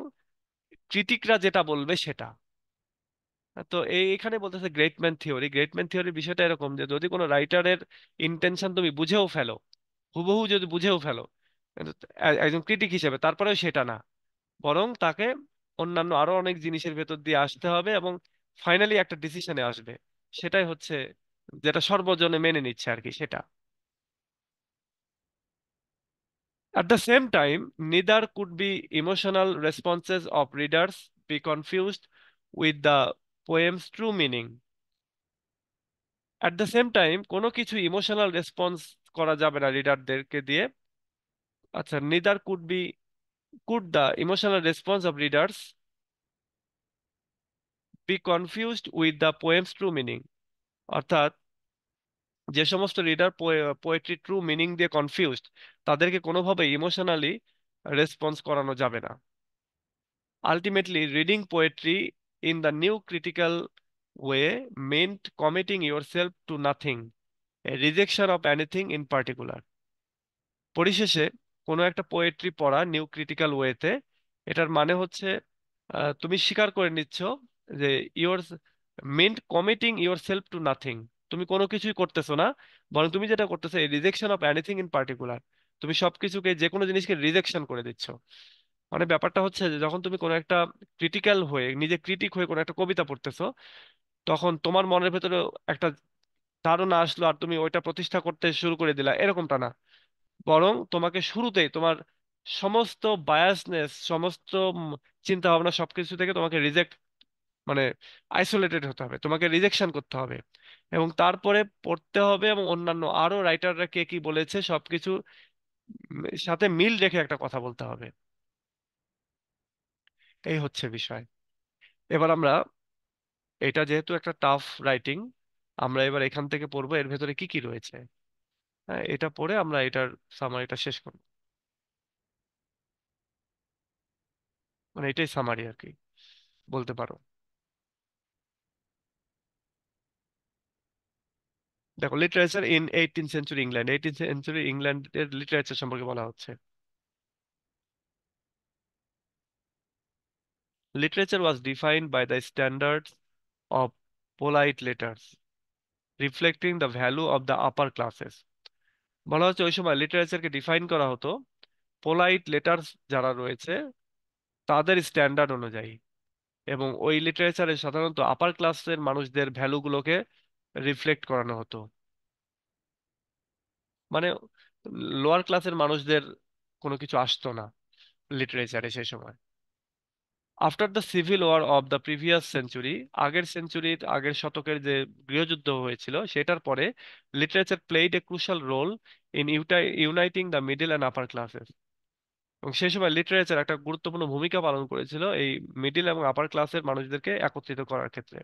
ক্রিটিকরা যেটা বলবে সেটা। তো এখানে বলতেছে গ্রেটম্যান থিওরির বিষয়টা এরকম যে যদি কোনো রাইটারের ইন্টেনশন তুমি বুঝেও ফেলো, হুবহু যদি বুঝেও ফেলো, কিন্তু একজন ক্রিটিক হিসেবে তারপরেও সেটা না, বরং তাকে অন্যান্য আরো অনেক জিনিসের ভেতর দিয়ে আসতে হবে এবং ফাইনালি একটা ডিসিশনে আসবে। সেটাই হচ্ছে যেটা সর্বজনে মেনে নিচ্ছে আর কি, সেটা। At the same time, neither could be emotional responses of readers be confused with the poem's true meaning. At the same time, কোনো কিছু ইমোশনাল রেসপন্স করা যাবে না রিডারদেরকে দিয়ে। আচ্ছা, neither could the emotional response of readers be confused with the poem's true meaning, অর্থাৎ যে সমস্ত রিডার পোয়েট্রি ট্রু মিনিং দিয়ে কনফিউজড, তাদেরকে কোনোভাবে ইমোশনালি রেসপন্স করানো যাবে না। Ultimately, reading poetry in the new critical way meant committing yourself to nothing, a rejection of anything in particular. পরিশেষে কোনো একটা পোয়েট্রি পড়া নিউ ক্রিটিক্যাল ওয়েতে, এটার মানে হচ্ছে তুমি স্বীকার করে নিচ্ছ যে your meant committing your self to nothing, তুমি কোনো কিছুই করতেছো না, বরং তুমি যেটা করতেছো এই rejection of anything in particular, তুমি সবকিছুকে যে কোনো জিনিসকে রিজেকশন করে দিচ্ছ। মানে ব্যাপারটা হচ্ছে যে যখন তুমি কোনো একটা ক্রিটিক্যাল হয়ে নিজে ক্রিটিক হয়ে কোনো একটা কবিতা পড়তেছো, তখন তোমার মনের ভেতরে একটা ধারণা আসলো আর তুমি ওইটা প্রতিষ্ঠা করতে শুরু করে দিলা, এরকমটা না, বরং তোমাকে শুরুতেই তোমার সমস্ত বায়াসনেস, সমস্ত চিন্তা ভাবনা সবকিছু থেকে তোমাকে রিজেক্ট, মানে আইসোলেটেড হতে হবে, তোমাকে রিজেকশন করতে হবে, এবং তারপরে পড়তে হবে এবং অন্যান্য আরো রাইটাররা কে কি বলেছে সবকিছু সাথে মিল রেখে একটা কথা বলতে হবে। এই হচ্ছে বিষয়। এবার আমরা, এটা যেহেতু একটা টাফ রাইটিং, আমরা এবার এখান থেকে পড়বো এর ভেতরে কি কি রয়েছে। হ্যাঁ, এটা পড়ে আমরা এটার সামারিটা শেষ করবো, মানে এটাই সামারি আর কি বলতে পারো। দেখো, literature in 18th century England, 18th century ইংল্যান্ডের লিটারেচার সম্পর্কে বলা হচ্ছে। Literature was defined by the standards of polite letters reflecting the value of the upper classes. বলা হচ্ছে ওই সময় লিটারেচারকে ডিফাইন করা হতো পোলাইট লেটার্স যারা রয়েছে তাদের স্ট্যান্ডার্ড অনুযায়ী, এবং ওই লিটারেচারে সাধারণত আপার ক্লাসের মানুষদের ভ্যালুগুলোকে রিফ্লেক্ট করানো হতো। মানে লোয়ার ক্লাসের মানুষদের কোনো কিছু আসতো না লিটারেচারে সেই সময়। After the civil war of the previous century, আগের শতকের যে গৃহযুদ্ধ হয়েছিল সেটার পরে literature played a crucial role in uniting the middle and upper classes, এবং সেই সময় লিটারেচার একটা গুরুত্বপূর্ণ ভূমিকা পালন করেছিল এই মিডল এবং আপার ক্লাসের মানুষদেরকে একত্রিত করার ক্ষেত্রে।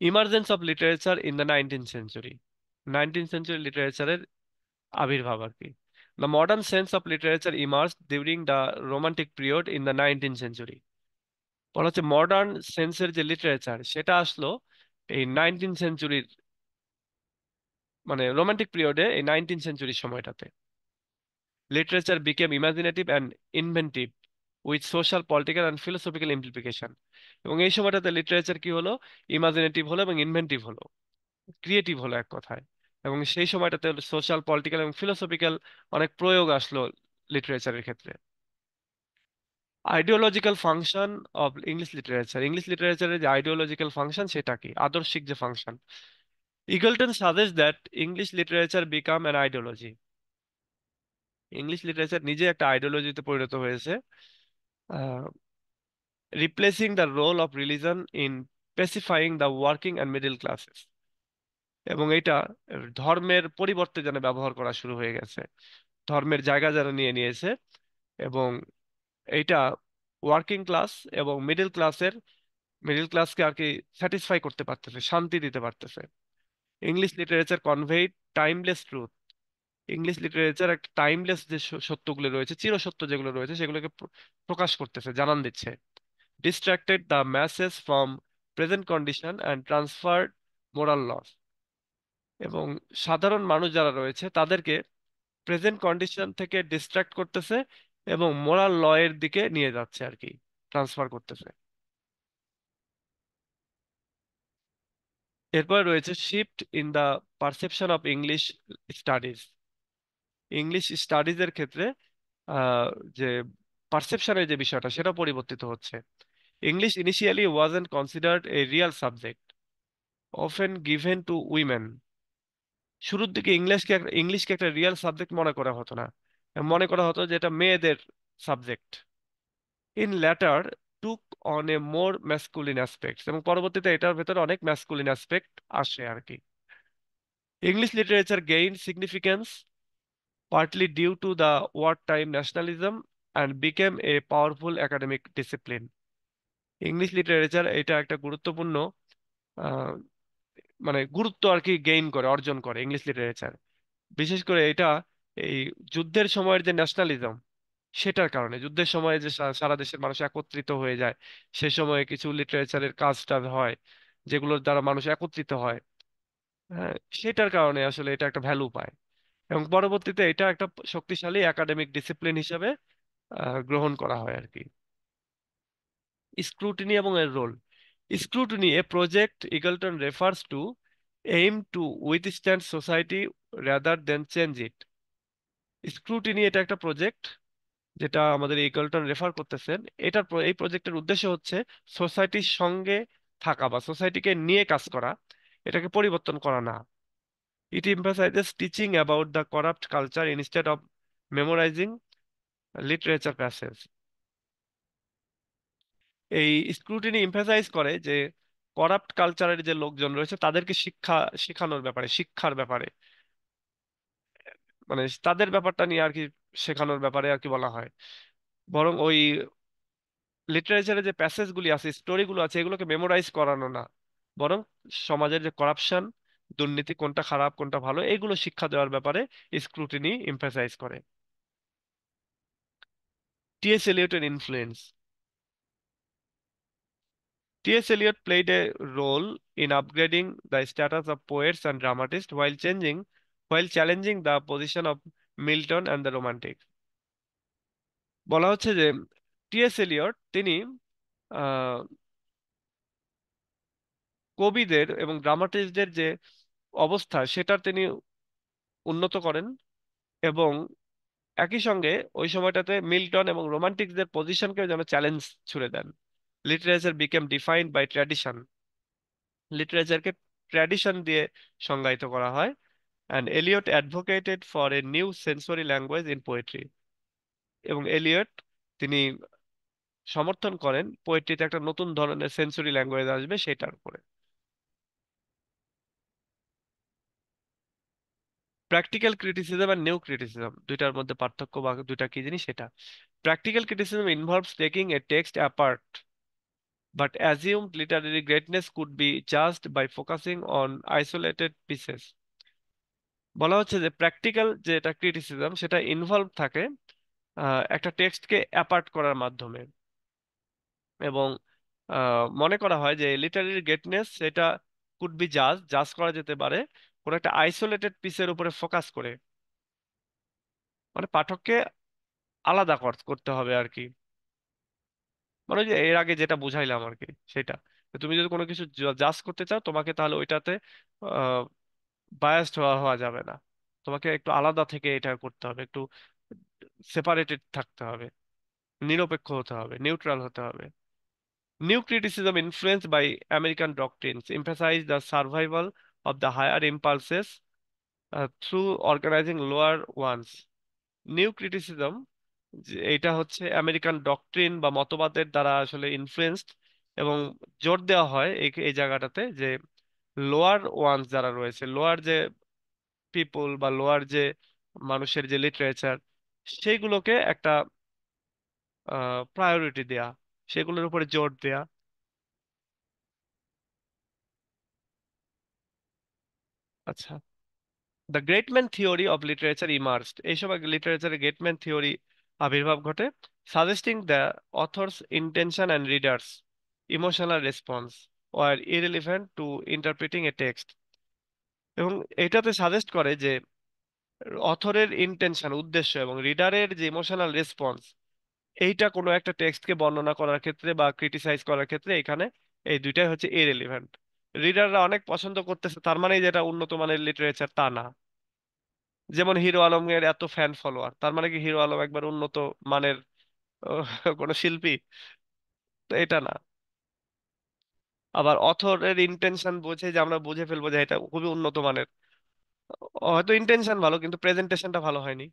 Emergence of literature in the 19th century, 19th century লিটারেচারের আবির্ভাব আর কি। The modern sense of literature emerge during the romantic period in the 19th century. বলা হচ্ছে মডার্ন সেন্সের যে লিটারেচার সেটা আসলো এই 19th সেঞ্চুরির, মানে রোমান্টিক পিরিয়ডে, এই 19th সেঞ্চুরির সময়টাতে। Literature became imaginative and inventive with social political and philosophical implication, এবং এই সময়টাতে লিটারেচার কি হলো, ইমাজিনেটিভ হলো এবং ইনভেন্টিভ হলো, ক্রিয়েটিভ হলো এক কথায়। এবং সেই সময়টাতে সোশ্যাল পলিটিক্যাল এবং ফিলোসফিক্যাল অনেক প্রয়োগ আসলো লিটারেচারের ক্ষেত্রে। আইডিওলজিক্যাল ফাংশন অফ ইংলিশ লিটারেচারের যে আইডিওলজিক্যাল ফাংশন সেটা কি, আদর্শিক যে function. Eagleton suggest that English literature become an ideology, English literature নিজে একটা আইডিওলজিতে পরিণত হয়েছে, replacing the role of religion in specifying the working and middle classes. এবং এটা ধর্মের পরিবর্তে যেন ব্যবহার করা শুরু হয়ে গেছে, ধর্মের জায়গা যেন নিয়ে নিয়েছে। এবং এইটা ওয়ার্কিং ক্লাস এবং মিডল ক্লাসকে আর কি স্যাটিসফাই করতে পারতেছে, শান্তি দিতে পারতেছে। English literature conveyed timeless truth. English literature একটা টাইমলেস যে সত্যগুলো রয়েছে, চিরসত্য যেগুলো রয়েছে, সেগুলোকে প্রকাশ করতেছে, জানান দিচ্ছে। Distracted the masses from present condition and transferred moral loss. এবং সাধারণ মানুষ যারা রয়েছে তাদেরকে প্রেজেন্ট কন্ডিশন থেকে ডিস্ট্রাক্ট করতেছে এবং মোরাল ল এর দিকে নিয়ে যাচ্ছে আর কি, ট্রান্সফার করতেছে। এরপর রয়েছে shift in the perception of English studies. English studies এর ক্ষেত্রে আহ, যে পারসেপশনের যে বিষয়টা সেটা পরিবর্তিত হচ্ছে। English initially wasn't considered A real subject, often given to women. শুরুর দিকে ইংলিশকে একটা রিয়েল সাবজেক্ট মনে করা হতো না, মনে করা হতো যে এটা মেয়েদের subject. In latter took on a more masculine aspects, এবং পরবর্তীতে এটার ভেতরে অনেক ম্যাসকুলিন অ্যাসপেক্ট আসে আর কি। English literature gain significance partly due to the wartime nationalism and became a powerful academic discipline. English literature এটা একটা গুরুত্বপূর্ণ আহ, মানে গুরুত্ব আর কি গেইন করে, অর্জন করে ইংলিশ লিটারেচার। বিশেষ করে এটা এই যুদ্ধের সময়ের যে ন্যাশনালিজম, সেটার কারণে যুদ্ধের সময়ে যে সারা দেশের মানুষ একত্রিত হয়ে যায়, সে সময়ে কিছু লিটারেচারের কাজটা হয় যেগুলোর দ্বারা মানুষ একত্রিত হয়। হ্যাঁ, সেটার কারণে আসলে এটা একটা ভ্যালু পায়। এবং পরবর্তীতে এটা একটা শক্তিশালী একাডেমিক ডিসিপ্লিন হিসেবে গ্রহণ করা হয় আর কি। স্ক্রুটিনি এবং এর role. Scrutiny a project Eagleton refers to aim to withstand society rather than change it. Scrutiny এটা একটা প্রজেক্ট যেটা আমাদের ইগলটন রেফার করতেছেন। এই প্রজেক্টের উদ্দেশ্য হচ্ছে সোসাইটির সঙ্গে থাকা বা সোসাইটিকে নিয়ে কাজ করা, এটাকে পরিবর্তন করা না। It emphasizes teaching about the corrupt culture instead of memorizing literature passage. এই স্ক্রুটিনি এমফাসাইজ করে যে করাপ্ট কালচারের যে লোকজন রয়েছে তাদেরকে শেখানোর ব্যাপারে, শিক্ষার ব্যাপারে, মানে তাদের ব্যাপারটা নিয়ে আর কি শেখানোর ব্যাপারে আর কি বলা হয়। বরং ওই লিটারেচারে যে প্যাসেজগুলি আছে, স্টোরিগুলো আছে, এগুলোকে মেমোরাইজ করানো না, বরং সমাজের যে করাপশন, দুর্নীতি কোনটা খারাপ কোনটা ভালো, এগুলো শিক্ষা দেওয়ার ব্যাপারে স্ক্রুটিনি এমফাসাইজ করে। টিএস এলিয়টের influence. T.S. Eliot played a role in upgrading the status of poets and dramatists while challenging the position of Milton and the Romantics. বলা হচ্ছে যে টিএস এলিয়ট তিনি আহ, কবিদের এবং ড্রামাটিস্টদের যে অবস্থা সেটার তিনি উন্নত করেন, এবং একই সঙ্গে ওই সময়টাতে মিল্টন এবং রোমান্টিকদের পজিশনকে যেন চ্যালেঞ্জ ছুড়ে দেন। Literature became defined by tradition. লিটারেচারকে ট্র্যাডিশন দিয়ে সংজ্ঞায়িত করা হয়। And Eliot advocated for a new sensory language in poetry. এবং এলিয়ট তিনি সমর্থন করেন পোয়েট্রিতে একটা নতুন ধরনের সেন্সরি ল্যাঙ্গুয়েজ আসবে সেটার উপরে। প্র্যাকটিক্যাল ক্রিটিসিজম আর নিউ ক্রিটিসিজম, দুইটার মধ্যে পার্থক্য বা দুইটা কি জিনিস সেটা। Practical criticism involves taking a text apart but assumed literary greatness could be judged by focusing on isolated pieces. বলা হচ্ছে যে প্র্যাকটিক্যাল যেটা ক্রিটিসিজম সেটা ইনভলভ থাকে একটা টেক্সটকে অ্যাপার্ট করার মাধ্যমে। এবং মনে করা হয় যে লিটারারি গ্রেটনেস সেটা কুড বি জাজ করা যেতে পারে কোন একটা আইসোলেটেড পিসের উপরে ফোকাস করে, মানে পাঠককে আলাদা করতে হবে আর কি। মানে ওই যে এর আগে যেটা বুঝাইলাম আর কি সেটা, তো তুমি যদি কোনো কিছু জাজ করতে চাও তোমাকে তাহলে ওইটাতে বায়াসড হওয়া হওয়া যাবে না, তোমাকে একটু আলাদা থেকে এটা করতে হবে, একটু সেপারেটেড থাকতে হবে, নিরপেক্ষ হতে হবে, নিউট্রাল হতে হবে। New criticism influenced by American doctrines emphasize the survival of the higher impulses through organizing lower ones. New criticism, এটা হচ্ছে আমেরিকান ডক্ট্রিন বা মতবাদের দ্বারা আসলে ইনফ্লুয়েন্সড, এবং জোর দেওয়া হয় এই এই জায়গাটাতে যে লোয়ার ওয়ান্স যারা রয়েছে, লোয়ার যে পিপল বা লোয়ার যে মানুষের যে লিটারেচার, সেইগুলোকে একটা প্রায়োরিটি দেয়া, সেগুলোর উপরে জোর দেয়া। আচ্ছা, the great man theory of literature emerged, এই সময় লিটারেচারের গ্রেট ম্যান থিওরি আবির্ভাব ঘটে, suggesting the author's intention and reader's emotional response were irrelevant to interpreting a text. এবং এটাতে সাজেস্ট করে যে অথরের ইন্টেনশন, উদ্দেশ্য, এবং রিডারের যে ইমোশনাল রেসপন্স, এইটা কোনো একটা টেক্সটকে বর্ণনা করার ক্ষেত্রে বা ক্রিটিসাইজ করার ক্ষেত্রে এখানে এই দুইটাই হচ্ছে ইরেলিভেন্ট। রিডাররা অনেক পছন্দ করতেছে তার মানে যেটা উন্নত মানের লিটারেচার তা না। যেমন হিরো আলমের এত ফ্যান ফলোয়ার, তার মানে কি হিরো আলম একবার উন্নত মানের কোনো শিল্পী? তো এটা না। আবার অথরের ইন্টেনশন বোঝে যে আমরা বুঝে ফেলবো যে এটা খুবই উন্নত মানের, হয়তো ইন্টেনশন ভালো কিন্তু প্রেজেন্টেশনটা ভালো হয়নি।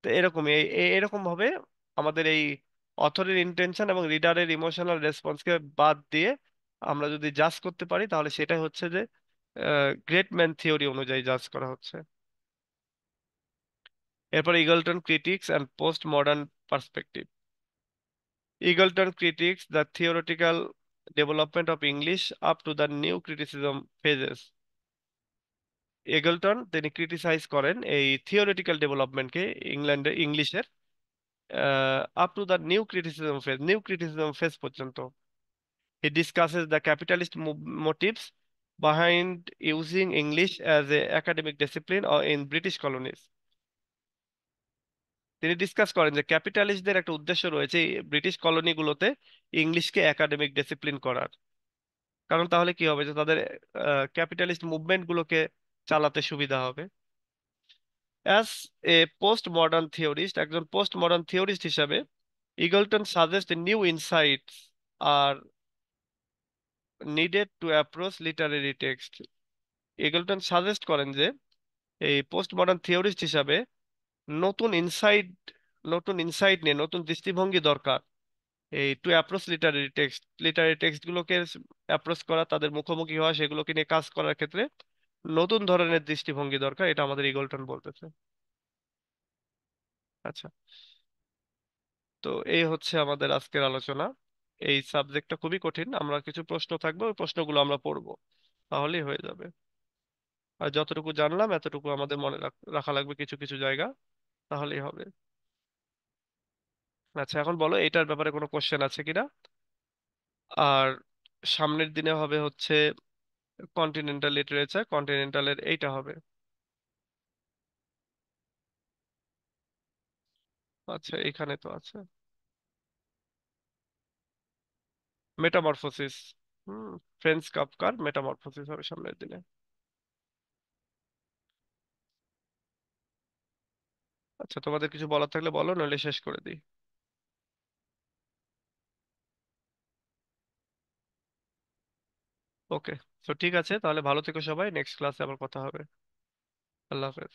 তো এরকমই এরকম ভাবে আমাদের এই অথরের ইন্টেনশন এবং রিডারের ইমোশনাল রেসপন্সকে বাদ দিয়ে আমরা যদি জাজ করতে পারি তাহলে সেটাই হচ্ছে যে গ্রেট ম্যান থিওরি অনুযায়ী জাজ করা হচ্ছে। এরপর Eagleton critics and post modern perspective. Eagleton critics the theoretical development of English up to the new criticism phases. Eagleton তিনি ক্রিটিসাইজ করেন এই থিওরিটিক্যাল ডেভেলপমেন্টকে ইংলিশের up to the new criticism phase পর্যন্ত। He discusses the capitalist motives behind using English as a academic discipline or in British colonies. তিনি ডিসকাস করেন যে ক্যাপিটালিস্টদের একটা উদ্দেশ্য রয়েছে এই ব্রিটিশ কলোনিগুলোতে ইংলিশকে একাডেমিক ডিসিপ্লিন করার। কারণ তাহলে কি হবে যে তাদের ক্যাপিটালিস্ট মুভমেন্ট গুলোকে চালাতে সুবিধা হবে। As a post modern theorist, একজন পোস্ট মডার্ন থিওরিস্ট হিসাবে Eagleton suggest new insights are needed to approach literary text. Eagleton suggest করেন যে এই পোস্ট মডার্ন থিওরিস্ট হিসাবে নতুন ইনসাইট নতুন ইনসাইট নিয়ে নতুন দৃষ্টিভঙ্গি দরকার এই টু অ্যাপ্রোচ লিটারেরি টেক্সট গুলোকে অ্যাপ্রোচ করা, তাদের মুখোমুখি হওয়া, সেগুলোকে নিয়ে কাজ করার ক্ষেত্রে নতুন ধরনের দৃষ্টিভঙ্গি দরকার, এটা আমাদের ইগলটন বলতেছে। আচ্ছা, তো এই হচ্ছে আমাদের আজকের আলোচনা। এই সাবজেক্টটা খুবই কঠিন, আমরা কিছু প্রশ্ন থাকবে, ওই প্রশ্নগুলো আমরা পড়বো, তাহলেই হয়ে যাবে। আর যতটুকু জানলাম এতটুকু আমাদের মনে রাখা লাগবে কিছু কিছু জায়গা, তাহলেই হবে। আচ্ছা, এখন বলো এটার ব্যাপারে কোনো কোশ্চেন আছে কিনা। আর সামনের দিনে হবে হচ্ছে কন্টিনেন্টাল লিটারেচার, কন্টিনেন্টালের এইটা হবে। আচ্ছা, এখানে তো আছে মেটামরফোসিস। হুম, ফ্রেন্স কাফকার মেটামরফোসিস হবে সামনের দিনে। আচ্ছা, তোমাদের কিছু বলার থাকলে বলো, নইলে শেষ করে দিই। ওকে, তো ঠিক আছে, তাহলে ভালো থেকো সবাই, নেক্সট ক্লাসে আবার কথা হবে। আল্লাহ হাফেজ।